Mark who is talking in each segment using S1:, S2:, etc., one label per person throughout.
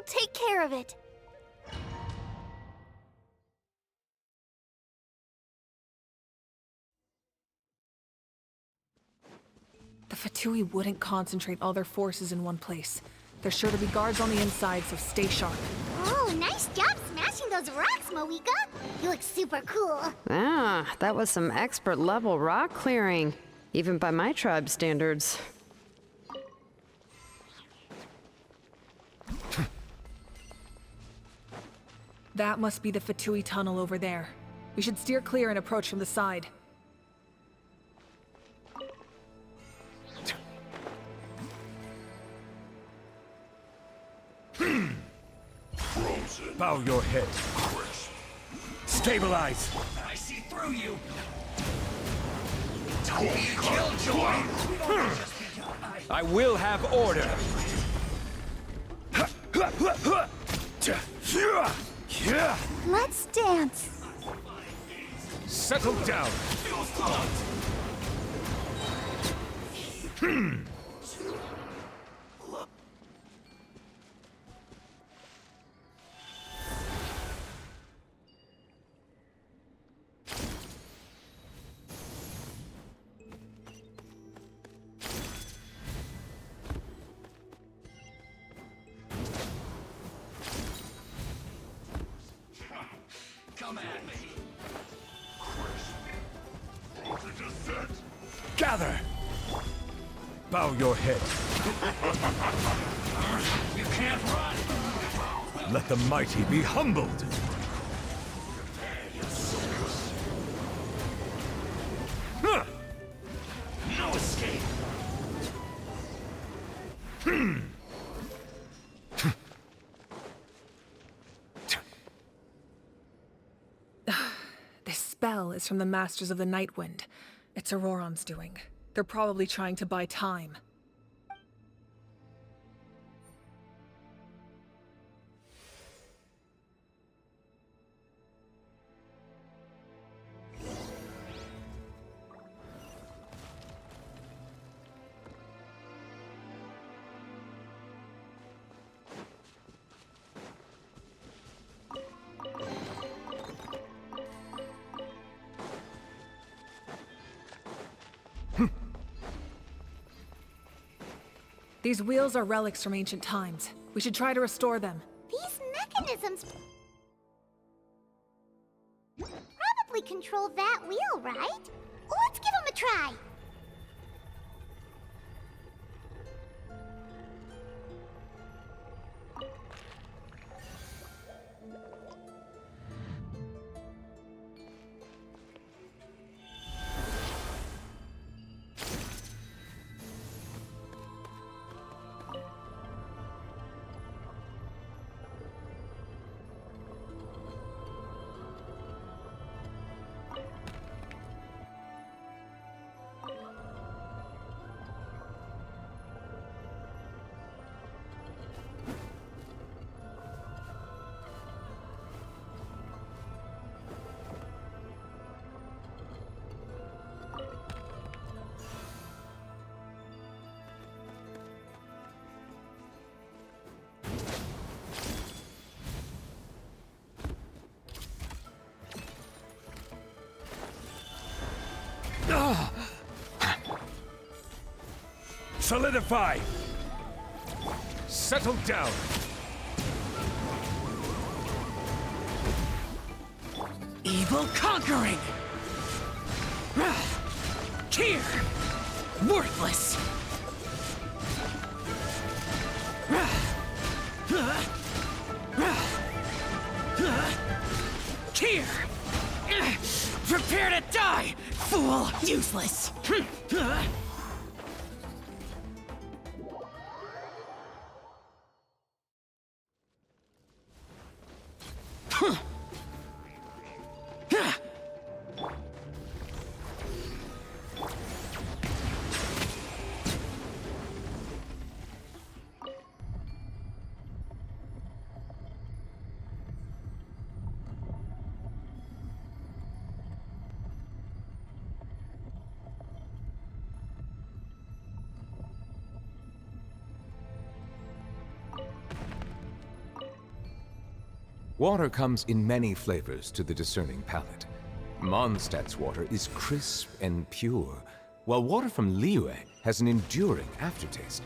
S1: I'll take care of it.
S2: The Fatui wouldn't concentrate all their forces in one place. There's sure to be guards on the inside, so stay sharp.
S3: Oh, nice job smashing those rocks, miHoYo. You look super cool.
S4: Ah, that was some expert level rock clearing, even by my tribe's standards.
S2: That must be the Fatui tunnel over there. We should steer clear and approach from the side.
S5: Bow your head. Stabilize!
S6: I see through you! Don't be a killjoy!
S5: I will have order!
S1: Let's dance.
S5: Settle down!
S6: Come at me!
S5: Gather! Bow your head.
S6: You can't run!
S5: Let the mighty be humbled! Huh.
S6: No escape!
S2: This spell is from the Masters of the Nightwind. It's Ororon's doing. They're probably trying to buy time. These wheels are relics from ancient times. We should try to restore them.
S3: These mechanisms probably control that wheel, right? Let's give them a try.
S5: Solidify! Settle down!
S6: Evil conquering! Here! Worthless! Here! Prepare to die, fool! Useless!
S7: Water comes in many flavors to the discerning palate. Mondstadt's water is crisp and pure, while water from Liyue has an enduring aftertaste.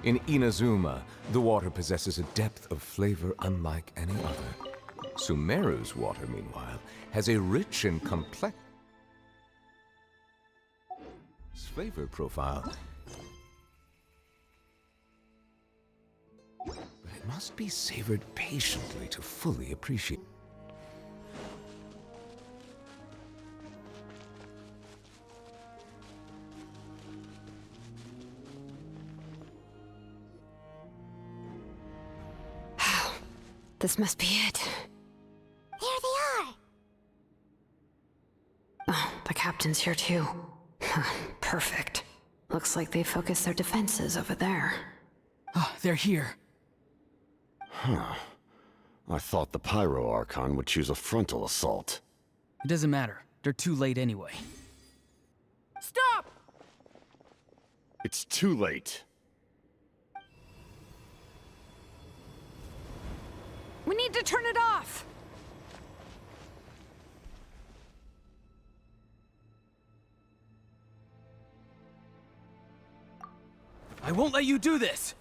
S7: In Inazuma, the water possesses a depth of flavor unlike any other. Sumeru's water, meanwhile, has a rich and complex flavor profile. But it must be savored patiently to fully appreciate.
S4: This must be it.
S3: There they are!
S4: Oh, the captain's here too. Perfect. Looks like they focused their defenses over there.
S6: Oh, they're here.
S8: I thought the Pyro Archon would choose a frontal assault.
S6: It doesn't matter. They're too late anyway. Stop!
S8: It's too late.
S4: We need to turn it off!
S6: I won't let you do this!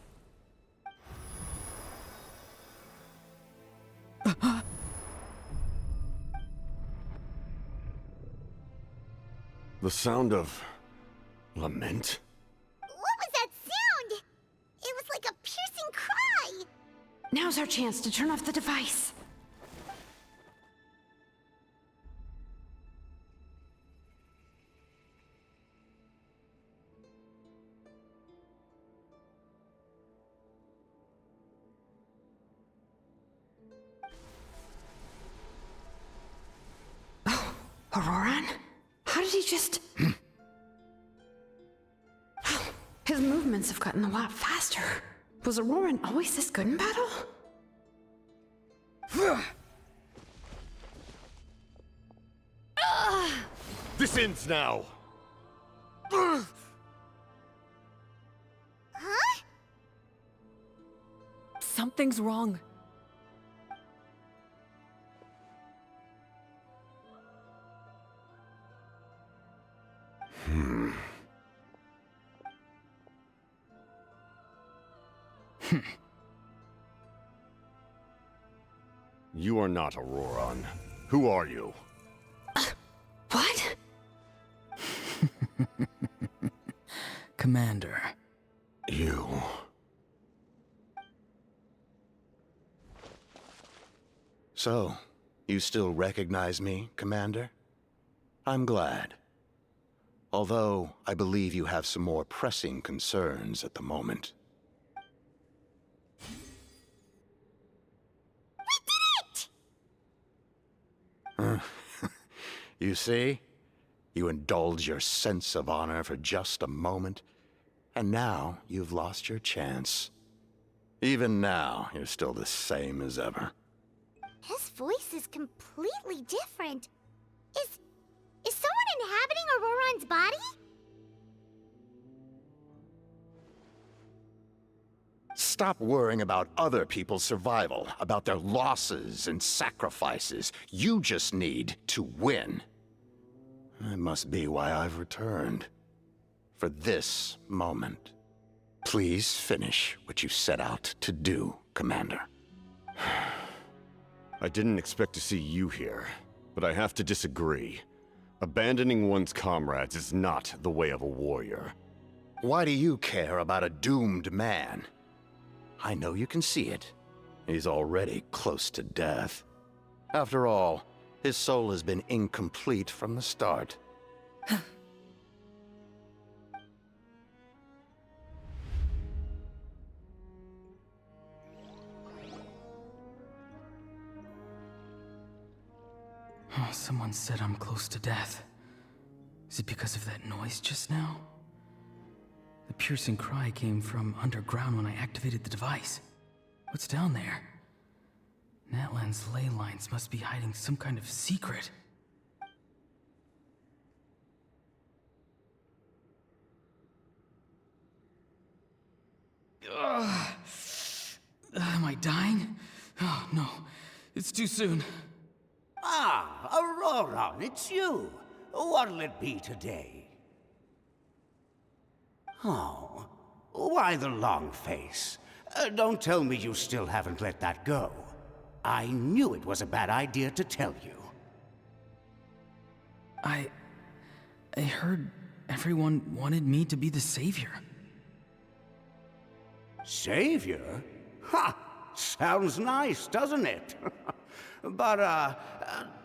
S8: The sound of lament?
S3: What was that sound? It was like a piercing cry!
S4: Now's our chance to turn off the device. Oh, Ororon? How did he just... His movements have gotten a lot faster. Was Ororon always this good in battle?
S8: This ends now!
S3: Huh?
S2: Something's wrong.
S8: You are not Ororon. Who are you?
S4: What?
S6: Commander.
S8: You...
S9: So, you still recognize me, Commander? I'm glad. Although, I believe you have some more pressing concerns at the moment. You see? You indulge your sense of honor for just a moment, and now you've lost your chance. Even now, you're still the same as ever.
S3: His voice is completely different. Is someone inhabiting Ororon's body?
S9: Stop worrying about other people's survival, about their losses and sacrifices. You just need to win. That must be why I've returned. For this moment. Please finish what you set out to do, Commander.
S8: I didn't expect to see you here, but I have to disagree. Abandoning one's comrades is not the way of a warrior.
S9: Why do you care about a doomed man? I know you can see it. He's already close to death. After all, his soul has been incomplete from the start.
S6: Oh, someone said I'm close to death. Is it because of that noise just now? The piercing cry came from underground when I activated the device. What's down there? Natlan's ley lines must be hiding some kind of secret. Am I dying? Oh, no. It's too soon.
S10: Ah, Ororon, it's you. What'll it be today? Oh, why the long face? Don't tell me you still haven't let that go. I knew it was a bad idea to tell you.
S6: I heard everyone wanted me to be the savior.
S10: Savior? Ha! Sounds nice, doesn't it? But,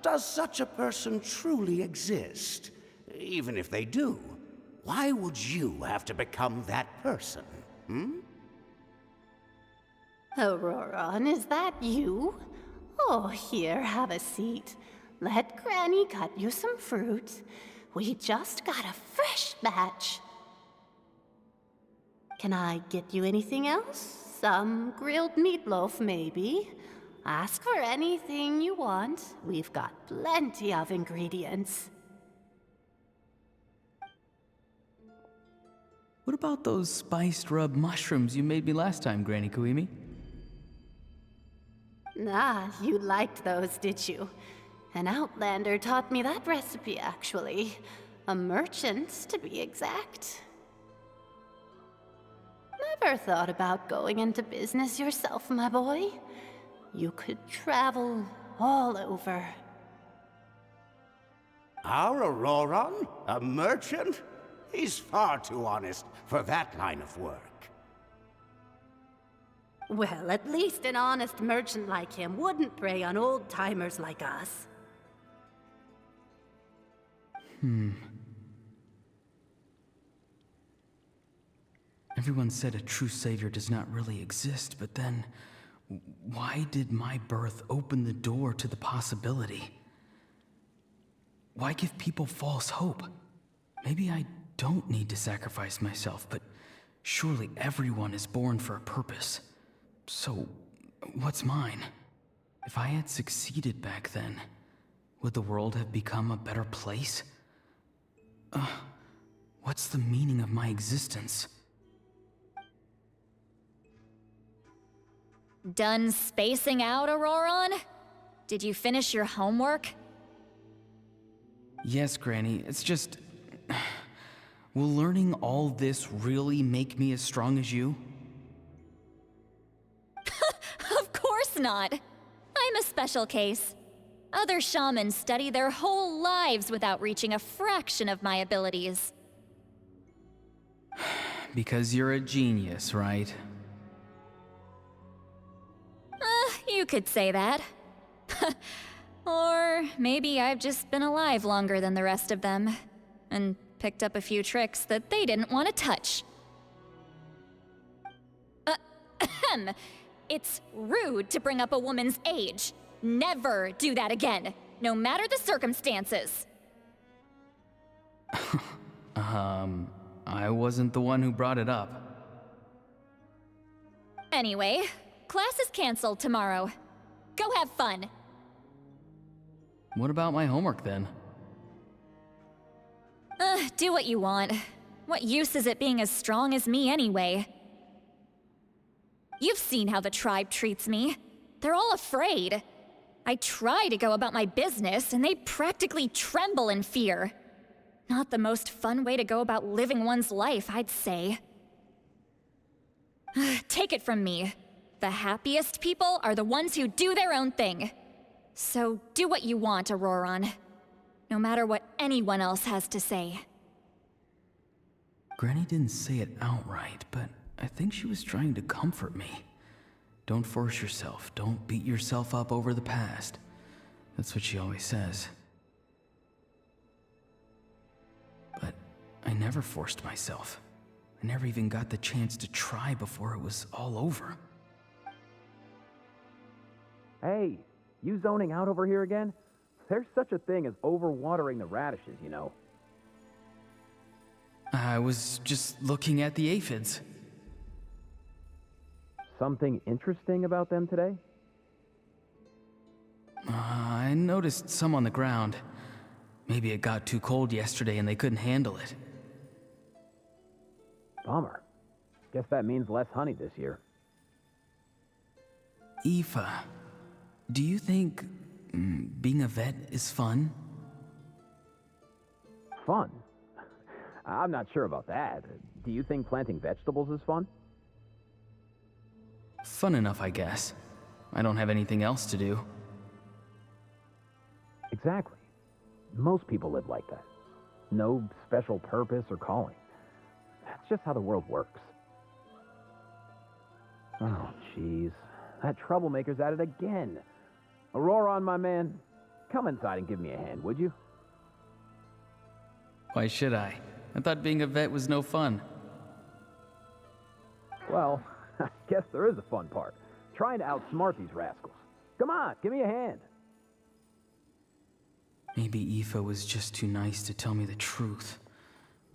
S10: does such a person truly exist? Even if they do, why would you have to become that person, hmm?
S11: Ororon, is that you? Oh, here, have a seat. Let Granny cut you some fruit. We just got a fresh batch. Can I get you anything else? Some grilled meatloaf, maybe? Ask for anything you want. We've got plenty of ingredients.
S6: What about those spiced rub mushrooms you made me last time, Granny Kuimi?
S11: Ah, you liked those, did you? An outlander taught me that recipe, actually. A merchant, to be exact. Never thought about going into business yourself, my boy? You could travel all over.
S10: Our Ororon? A merchant? He's far too honest for that line of work.
S11: Well, at least an honest merchant like him wouldn't prey on old-timers like us.
S6: Everyone said a true savior does not really exist, but then why did my birth open the door to the possibility? Why give people false hope? Maybe I don't need to sacrifice myself, but surely everyone is born for a purpose. So, what's mine? If I had succeeded back then, would the world have become a better place? What's the meaning of my existence?
S1: Done spacing out, Ororon? Did you finish your homework?
S6: Yes, Granny, it's just... Will learning all this really make me as strong as you?
S1: Of course not. I'm a special case. Other shamans study their whole lives without reaching a fraction of my abilities.
S6: Because you're a genius, right?
S1: You could say that. Or maybe I've just been alive longer than the rest of them, and picked up a few tricks that they didn't want to touch. It's rude to bring up a woman's age. Never do that again, no matter the circumstances.
S6: I wasn't the one who brought it up.
S1: Anyway, class is canceled tomorrow. Go have fun.
S6: What about my homework then?
S1: Do what you want. What use is it being as strong as me anyway? You've seen how the tribe treats me. They're all afraid. I try to go about my business, and they practically tremble in fear. Not the most fun way to go about living one's life, I'd say. Take it from me. The happiest people are the ones who do their own thing. So do what you want, Ororon. No matter what anyone else has to say.
S6: Granny didn't say it outright, but I think she was trying to comfort me. Don't force yourself. Don't beat yourself up over the past. That's what she always says. But I never forced myself. I never even got the chance to try before it was all over.
S12: Hey, you zoning out over here again? There's such a thing as overwatering the radishes, you know.
S6: I was just looking at the aphids.
S12: Something interesting about them today?
S6: I noticed some on the ground. Maybe it got too cold yesterday and they couldn't handle it.
S12: Bummer. Guess that means less honey this year.
S6: Aoife, Do you think being a vet is fun?
S12: Fun? I'm not sure about that. Do you think planting vegetables is fun?
S6: Fun enough, I guess. I don't have anything else to do.
S12: Exactly. Most people live like that. No special purpose or calling. That's just how the world works. Oh, jeez. That troublemaker's at it again. Ororon, my man, come inside and give me a hand, would you?
S6: Why should I? I thought being a vet was no fun.
S12: Well, I guess there is a fun part. Trying to outsmart these rascals. Come on, give me a hand.
S6: Maybe Aoife was just too nice to tell me the truth.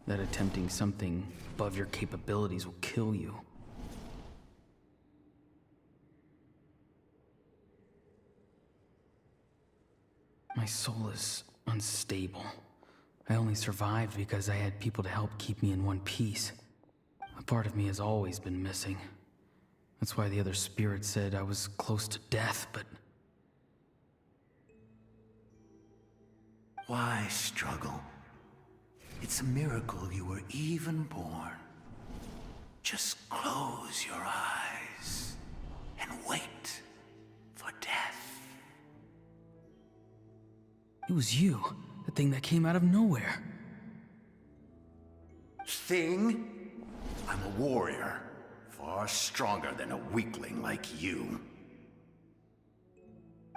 S6: That attempting something above your capabilities will kill you. My soul is unstable. I only survived because I had people to help keep me in one piece. A part of me has always been missing. That's why the other spirits said I was close to death, but...
S13: Why struggle? It's a miracle you were even born. Just close your eyes and wait for death.
S6: It was you, the thing that came out of nowhere.
S13: Thing? I'm a warrior, far stronger than a weakling like you.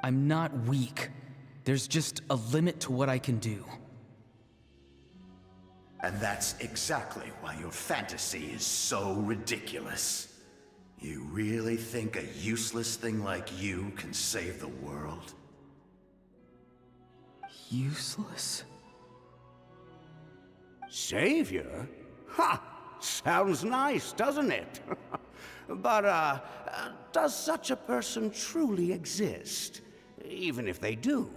S6: I'm not weak. There's just a limit to what I can do.
S13: And that's exactly why your fantasy is so ridiculous. You really think a useless thing like you can save the world?
S6: Useless?
S10: Savior? Ha! Sounds nice, doesn't it? But, does such a person truly exist? Even if they do,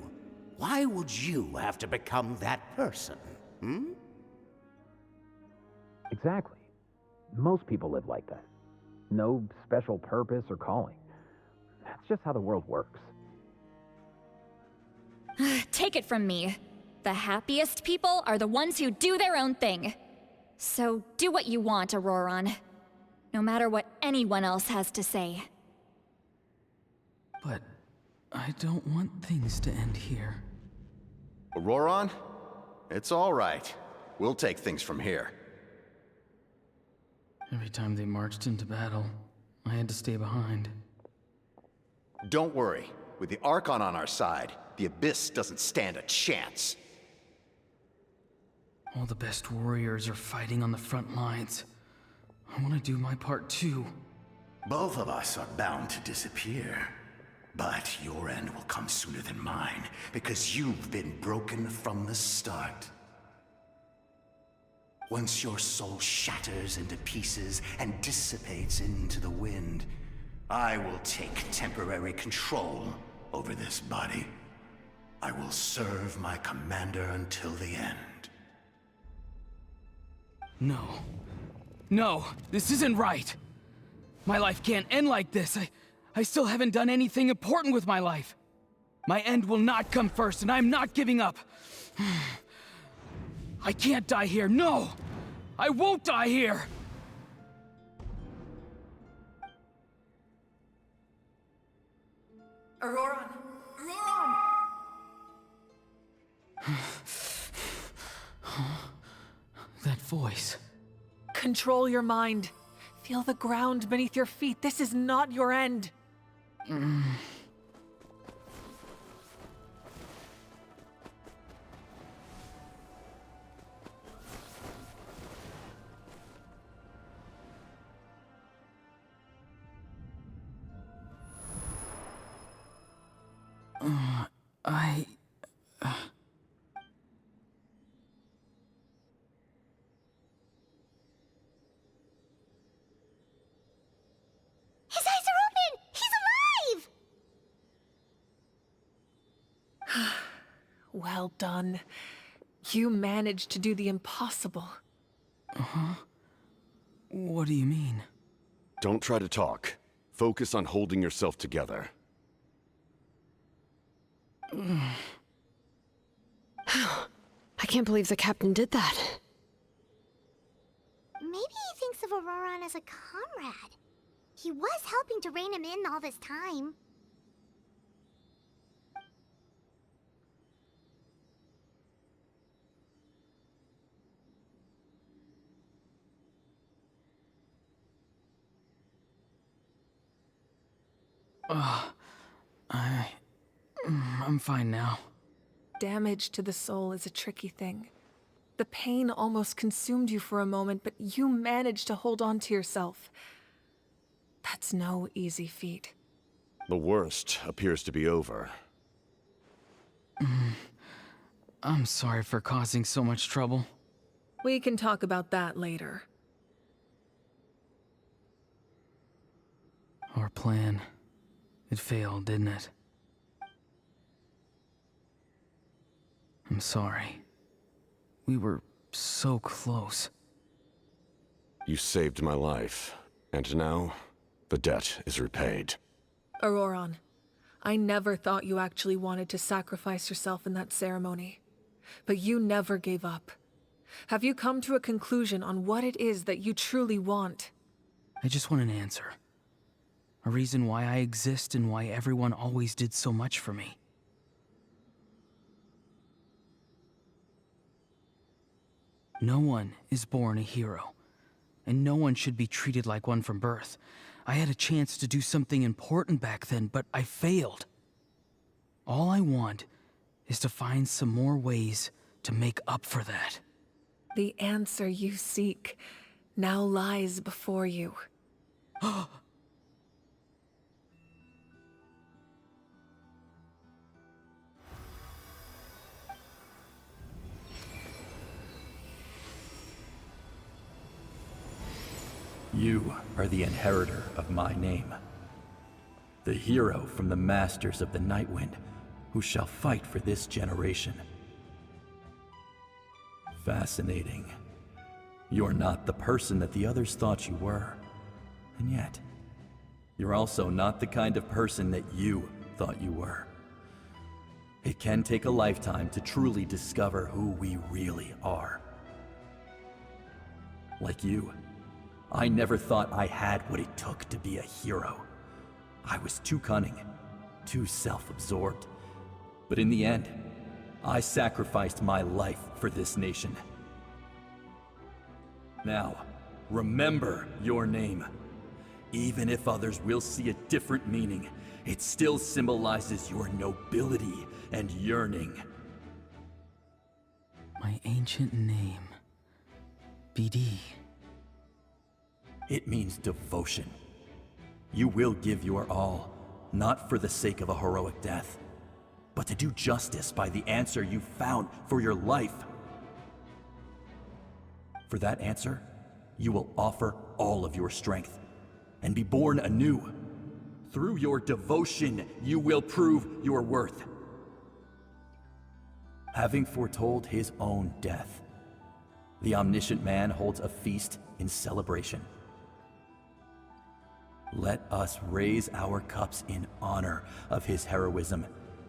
S10: why would you have to become that person? Hmm?
S12: Exactly. Most people live like that. No special purpose or calling. That's just how the world works.
S1: Take it from me. The happiest people are the ones who do their own thing. So do what you want, Ororon. No matter what anyone else has to say.
S6: But I don't want things to end here.
S9: Ororon? It's all right. We'll take things from here.
S6: Every time they marched into battle, I had to stay behind.
S9: Don't worry. With the Archon on our side, the Abyss doesn't stand a chance.
S6: All the best warriors are fighting on the front lines. I want to do my part too.
S13: Both of us are bound to disappear. But your end will come sooner than mine, because you've been broken from the start. Once your soul shatters into pieces and dissipates into the wind, I will take temporary control over this body. I will serve my commander until the end.
S6: No. No, this isn't right. My life can't end like this. I still haven't done anything important with my life. My end will not come first, and I'm not giving up. I can't die here, no! I won't die here!
S2: Ororon! Ororon!
S6: That voice.
S2: Control your mind. Feel the ground beneath your feet. This is not your end.
S3: His eyes are open! He's alive!
S2: Well done. You managed to do the impossible.
S6: Uh-huh. What do you mean?
S8: Don't try to talk. Focus on holding yourself together.
S4: I can't believe the captain did that.
S3: Maybe he thinks of Ororon as a comrade. He was helping to rein him in all this time.
S6: I'm fine now.
S2: Damage to the soul is a tricky thing. The pain almost consumed you for a moment, but you managed to hold on to yourself. That's no easy feat.
S8: The worst appears to be over.
S6: I'm sorry for causing so much trouble.
S2: We can talk about that later.
S6: Our plan, it failed, didn't it? I'm sorry. We were so close.
S8: You saved my life, and now the debt is repaid.
S2: Ororon, I never thought you actually wanted to sacrifice yourself in that ceremony. But you never gave up. Have you come to a conclusion on what it is that you truly want?
S6: I just want an answer. A reason why I exist and why everyone always did so much for me. No one is born a hero, and no one should be treated like one from birth. I had a chance to do something important back then, but I failed. All I want is to find some more ways to make up for that.
S2: The answer you seek now lies before you.
S14: You are the inheritor of my name. The hero from the Masters of the Nightwind, who shall fight for this generation. Fascinating. You're not the person that the others thought you were. And yet, you're also not the kind of person that you thought you were. It can take a lifetime to truly discover who we really are. Like you, I never thought I had what it took to be a hero. I was too cunning, too self-absorbed. But in the end, I sacrificed my life for this nation. Now, remember your name. Even if others will see a different meaning, it still symbolizes your nobility and yearning.
S6: My ancient name, BD.
S14: It means devotion. You will give your all, not for the sake of a heroic death, but to do justice by the answer you found for your life. For that answer, you will offer all of your strength and be born anew. Through your devotion, you will prove your worth. Having foretold his own death, the omniscient man holds a feast in celebration. Let us raise our cups in honor of his heroism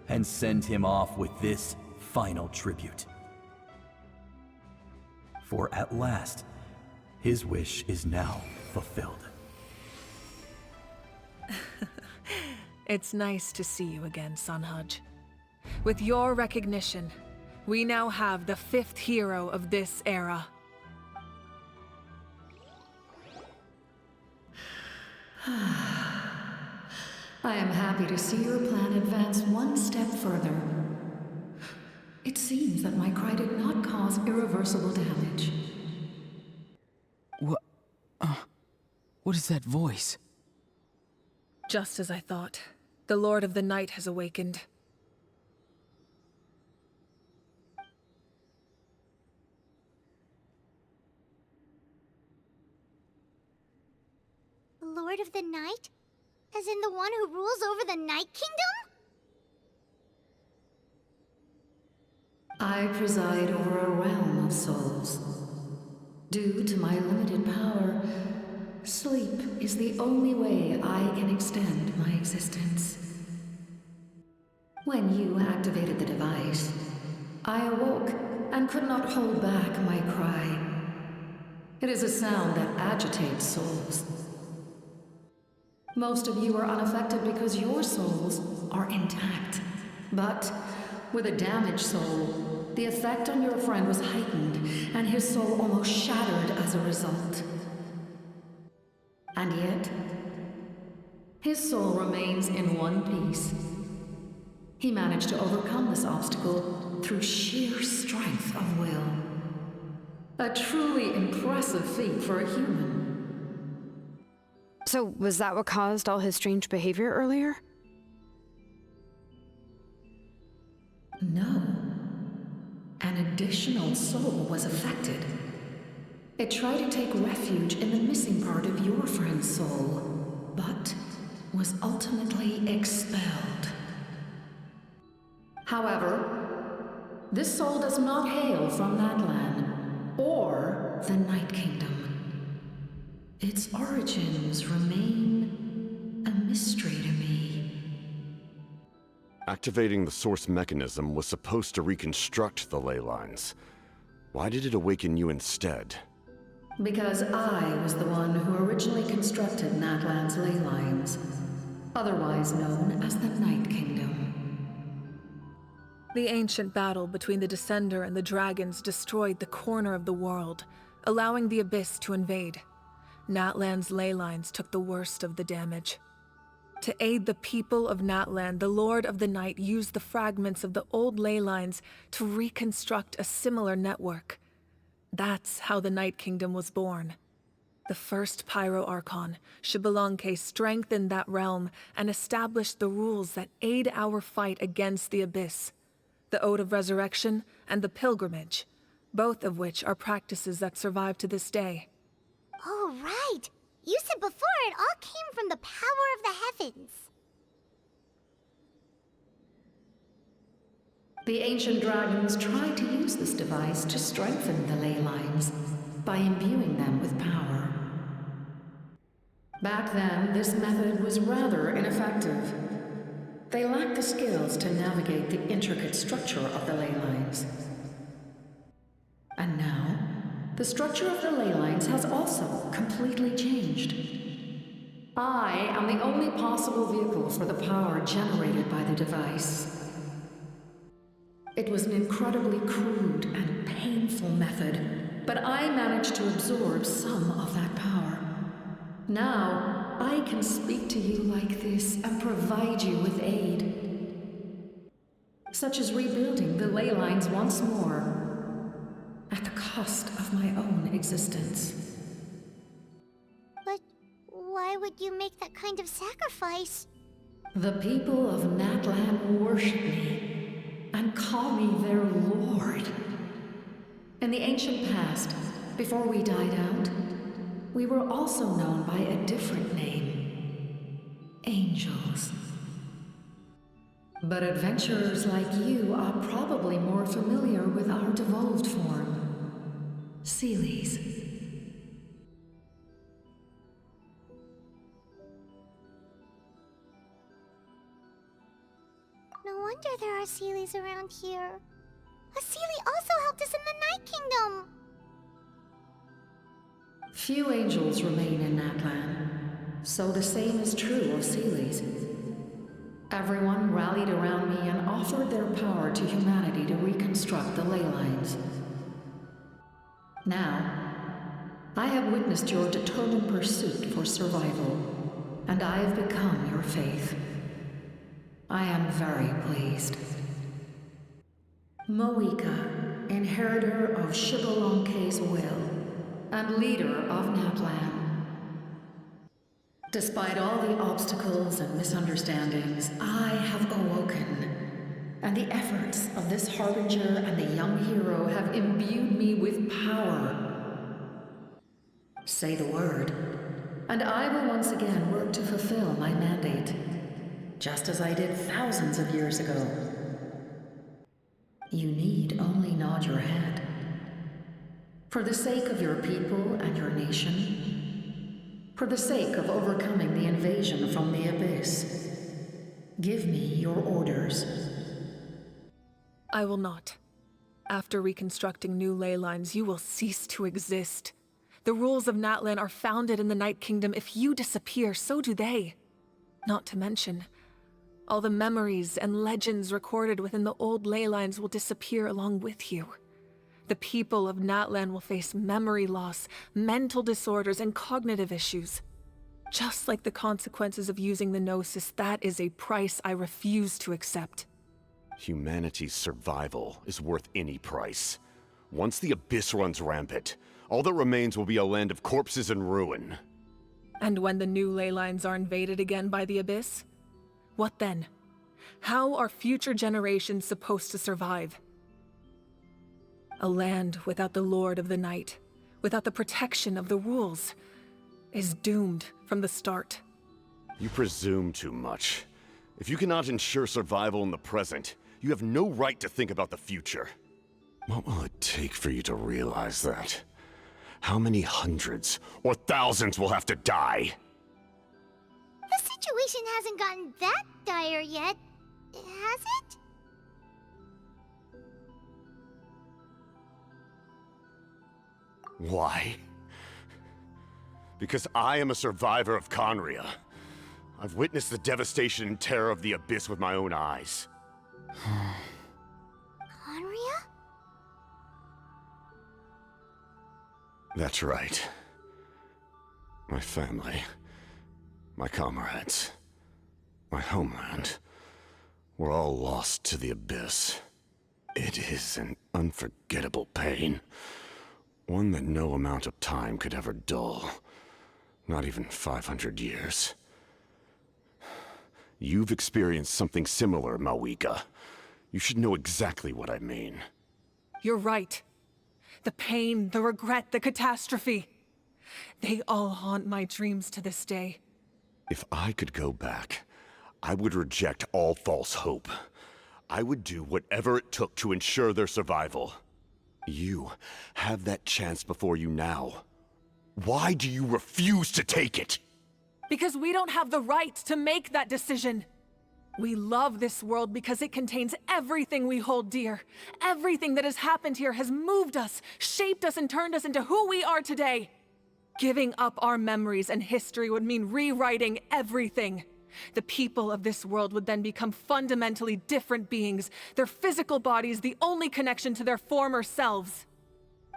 S14: and send him off with this final tribute. For at last, his wish is now fulfilled.
S2: It's nice to see you again, Sunhudge. With your recognition, we now have the 5th hero of this era.
S4: I am happy to see your plan advance one step further. It seems that my cry did not cause irreversible damage.
S6: What is that voice?
S2: Just as I thought. The Lord of the Night has awakened.
S3: The Lord of the Night? As in the one who rules over the Night Kingdom?
S4: I preside over a realm of souls. Due to my limited power, sleep is the only way I can extend my existence. When you activated the device, I awoke and could not hold back my cry. It is a sound that agitates souls. Most of you are unaffected because your souls are intact. But with a damaged soul, the effect on your friend was heightened, and his soul almost shattered as a result. And yet, his soul remains in one piece. He managed to overcome this obstacle through sheer strength of will. A truly impressive feat for a human.
S15: So, was that what caused all his strange behavior earlier?
S4: No. An additional soul was affected. It tried to take refuge in the missing part of your friend's soul, but was ultimately expelled. However, this soul does not hail from Natlan or the Night Kingdom. Its origins remain a mystery to me.
S8: Activating the source mechanism was supposed to reconstruct the ley lines. Why did it awaken you instead?
S4: Because I was the one who originally constructed Natlan's ley lines, otherwise known as the Night Kingdom.
S2: The ancient battle between the Descender and the dragons destroyed the corner of the world, allowing the Abyss to invade. Natlan's ley lines took the worst of the damage. To aid the people of Natlan, the Lord of the Night used the fragments of the old ley lines to reconstruct a similar network. That's how the Night Kingdom was born. The first Pyro Archon, Xbalanque, strengthened that realm and established the rules that aid our fight against the Abyss. The Ode of Resurrection and the Pilgrimage, both of which are practices that survive to this day.
S3: Oh, right! You said before it all came from the power of the heavens.
S4: The ancient dragons tried to use this device to strengthen the ley lines by imbuing them with power. Back then, this method was rather ineffective. They lacked the skills to navigate the intricate structure of the ley lines. And now, the structure of the ley lines has also completely changed. I am the only possible vehicle for the power generated by the device. It was an incredibly crude and painful method, but I managed to absorb some of that power. Now, I can speak to you like this and provide you with aid, such as rebuilding the ley lines once more, at the cost of my own existence.
S3: But why would you make that kind of sacrifice?
S4: The people of Natlan worship me and call me their lord. In the ancient past, before we died out, we were also known by a different name: angels. But adventurers like you are probably more familiar with our devolved form, Seelies.
S3: No wonder there are Seelies around here. A Seelie also helped us in the Night Kingdom!
S4: Few angels remain in Natlan, so the same is true of Seelies. Everyone rallied around me and offered their power to humanity to reconstruct the ley lines. Now, I have witnessed your determined pursuit for survival, and I have become your faith. I am very pleased. miHoYo, inheritor of Xbalanque's will, and leader of Natlan. Despite all the obstacles and misunderstandings, I have awoken, and the efforts of this harbinger and the young hero have imbued me with power. Say the word, and I will once again work to fulfill my mandate, just as I did thousands of years ago. You need only nod your head. For the sake of your people and your nation, for the sake of overcoming the invasion from the Abyss, give me your orders.
S2: I will not. After reconstructing new ley lines, you will cease to exist. The rules of Natlan are founded in the Night Kingdom. If you disappear, so do they. Not to mention, all the memories and legends recorded within the old ley lines will disappear along with you. The people of Natlan will face memory loss, mental disorders, and cognitive issues. Just like the consequences of using the Gnosis, that is a price I refuse to accept.
S8: Humanity's survival is worth any price. Once the Abyss runs rampant, all that remains will be a land of corpses and ruin.
S2: And when the new ley lines are invaded again by the Abyss? What then? How are future generations supposed to survive? A land without the Lord of the Night, without the protection of the rules, is doomed from the start.
S8: You presume too much. If you cannot ensure survival in the present, you have no right to think about the future. What will it take for you to realize that? How many hundreds or thousands will have to die?
S3: The situation hasn't gotten that dire yet, has it?
S8: Why? Because I am a survivor of Conria. I've witnessed the devastation and terror of the Abyss with my own eyes.
S3: Conria?
S8: That's right. My family, my comrades, my homeland, were all lost to the Abyss. It is an unforgettable pain. One that no amount of time could ever dull. Not even 500 years. You've experienced something similar, Mawika. You should know exactly what I mean.
S2: You're right. The pain, the regret, the catastrophe. They all haunt my dreams to this day.
S8: If I could go back, I would reject all false hope. I would do whatever it took to ensure their survival. You have that chance before you now. Why do you refuse to take it?
S2: Because we don't have the right to make that decision. We love this world because it contains everything we hold dear. Everything that has happened here has moved us, shaped us, and turned us into who we are today. Giving up our memories and history would mean rewriting everything. The people of this world would then become fundamentally different beings, their physical bodies the only connection to their former selves.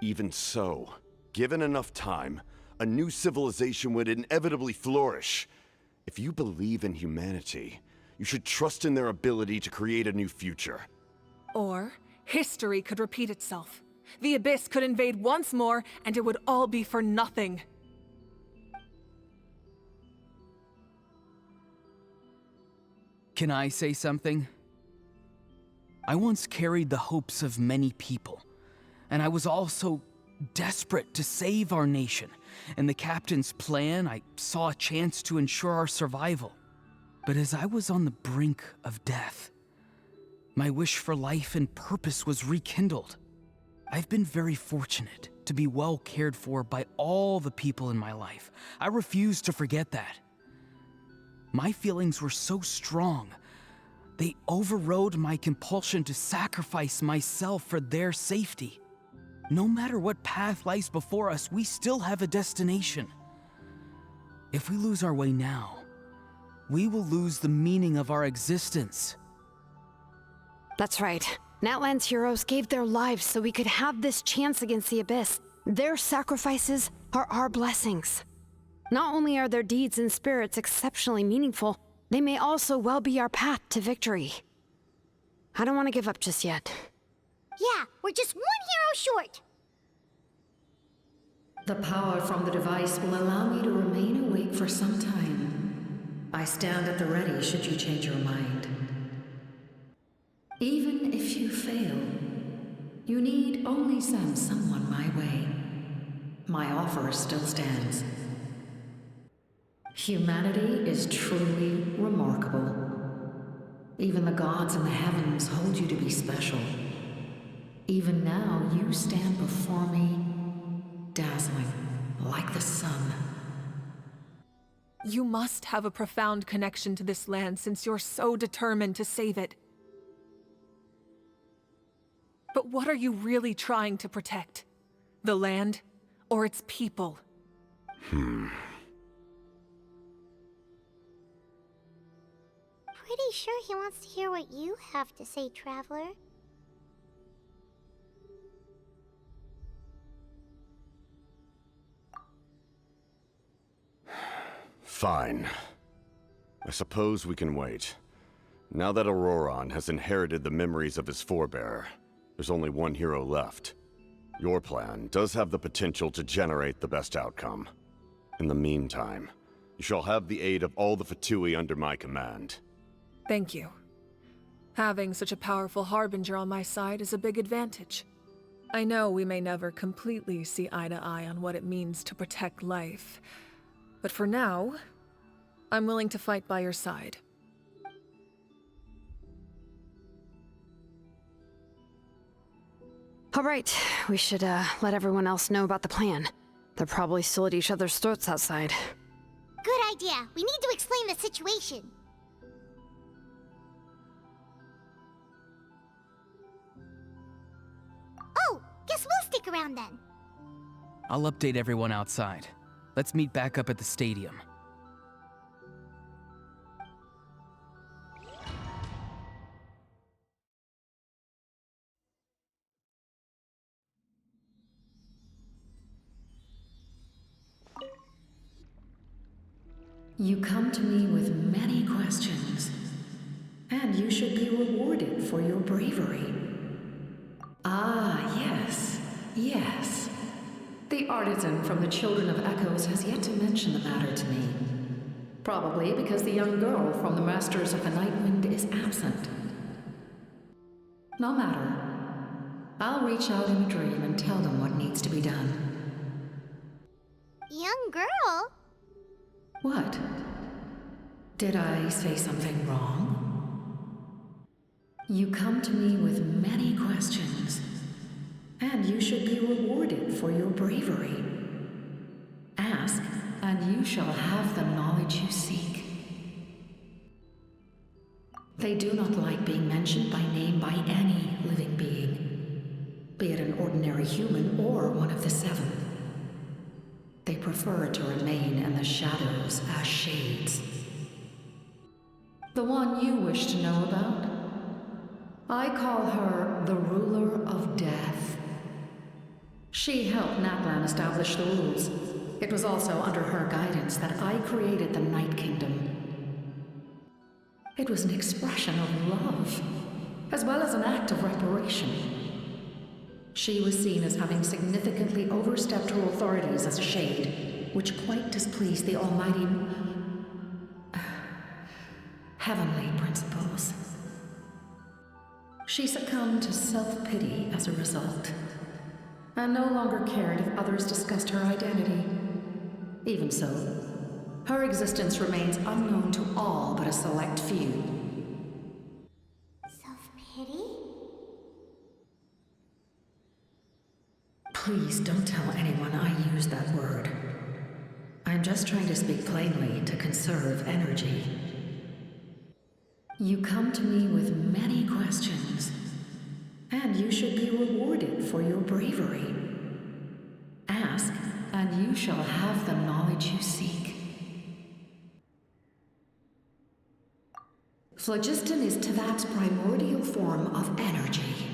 S8: Even so, given enough time, a new civilization would inevitably flourish. If you believe in humanity, you should trust in their ability to create a new future.
S2: Or, history could repeat itself. The Abyss could invade once more, and it would all be for nothing.
S6: Can I say something? I once carried the hopes of many people, and I was also desperate to save our nation. In the captain's plan, I saw a chance to ensure our survival. But as I was on the brink of death, my wish for life and purpose was rekindled. I've been very fortunate to be well cared for by all the people in my life. I refuse to forget that. My feelings were so strong, they overrode my compulsion to sacrifice myself for their safety. No matter what path lies before us, we still have a destination. If we lose our way now, we will lose the meaning of our existence.
S15: That's right. Natlan's heroes gave their lives so we could have this chance against the Abyss. Their sacrifices are our blessings. Not only are their deeds and spirits exceptionally meaningful, they may also well be our path to victory. I don't want to give up just yet.
S3: Yeah, we're just one hero short.
S4: The power from the device will allow me to remain awake for some time. I stand at the ready should you change your mind. Even if you fail, you need only send someone my way. My offer still stands. Humanity is truly remarkable. Even the gods in the heavens hold you to be special. Even now, you stand before me, dazzling like the sun.
S2: You must have a profound connection to this land since you're so determined to save it. But what are you really trying to protect? The land, or its people?
S3: Pretty sure he wants to hear what you have to say, Traveler.
S8: Fine. I suppose we can wait. Now that Ororon has inherited the memories of his forebear, there's only one hero left. Your plan does have the potential to generate the best outcome. In the meantime, you shall have the aid of all the Fatui under my command.
S2: Thank you. Having such a powerful harbinger on my side is a big advantage. I know we may never completely see eye to eye on what it means to protect life, but for now, I'm willing to fight by your side.
S15: All right, we should let everyone else know about the plan. They're probably still at each other's throats outside.
S3: Good idea. We need to explain the situation. Oh, guess we'll stick around then.
S6: I'll update everyone outside. Let's meet back up at the stadium.
S4: You come to me with many questions, and you should be rewarded for your bravery. Ah, yes, yes. The artisan from the Children of Echoes has yet to mention the matter to me. Probably because the young girl from the Masters of the Nightwind is absent. No matter. I'll reach out in a dream and tell them what needs to be done.
S3: Young girl?
S4: What? Did I say something wrong? You come to me with many questions, and you should be rewarded for your bravery. Ask, and you shall have the knowledge you seek. They do not like being mentioned by name by any living being, be it an ordinary human or one of the seven. They prefer to remain in the shadows as shades. The one you wish to know about? I call her the Ruler of Death. She helped Natlan establish the rules. It was also under her guidance that I created the Night Kingdom. It was an expression of love, as well as an act of reparation. She was seen as having significantly overstepped her authorities as a shade, which quite displeased the almighty heavenly principles. She succumbed to self-pity as a result, and no longer cared if others discussed her identity. Even so, her existence remains unknown to all but a select few.
S3: Self-pity?
S4: Please don't tell anyone I used that word. I'm just trying to speak plainly to conserve energy. You come to me with many questions, and you should be rewarded for your bravery. Ask, and you shall have the knowledge you seek. Phlogiston is Teyvat's primordial form of energy.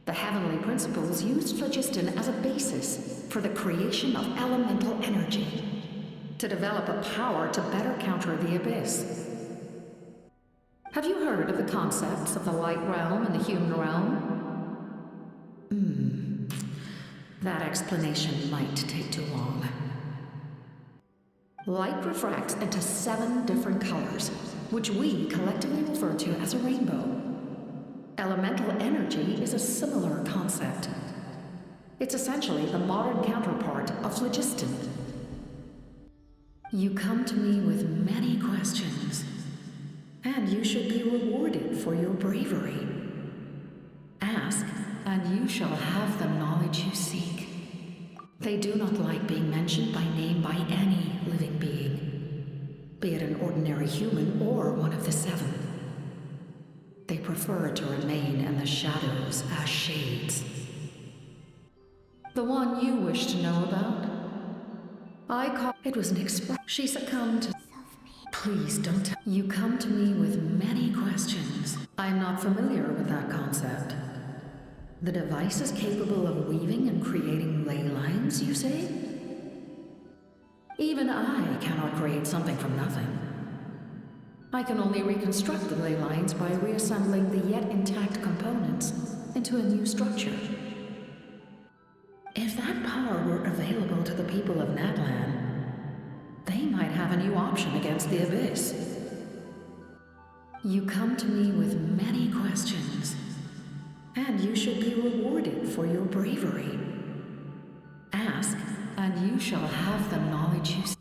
S4: The heavenly principles used phlogiston as a basis for the creation of elemental energy, to develop a power to better counter the abyss. Have you heard of the concepts of the light realm and the human realm? That explanation might take too long. Light refracts into 7 different colors, which we collectively refer to as a rainbow. Elemental energy is a similar concept. It's essentially the modern counterpart of phlogiston. You come to me with many questions, and you should be rewarded for your bravery. Ask, and you shall have the knowledge you seek. They do not like being mentioned by name by any living being, be it an ordinary human or one of the 7. They prefer to remain in the shadows as shades. The one you wish to know about? It was an express. She succumbed to... Please don't tell. You come to me with many questions. I'm not familiar with that concept. The device is capable of weaving and creating ley lines, you say? Even I cannot create something from nothing. I can only reconstruct the ley lines by reassembling the yet intact components into a new structure. If that power were available to the people of Natlan, they might have a new option against the Abyss. You come to me with many questions, and you should be rewarded for your bravery. Ask, and you shall have the knowledge you seek.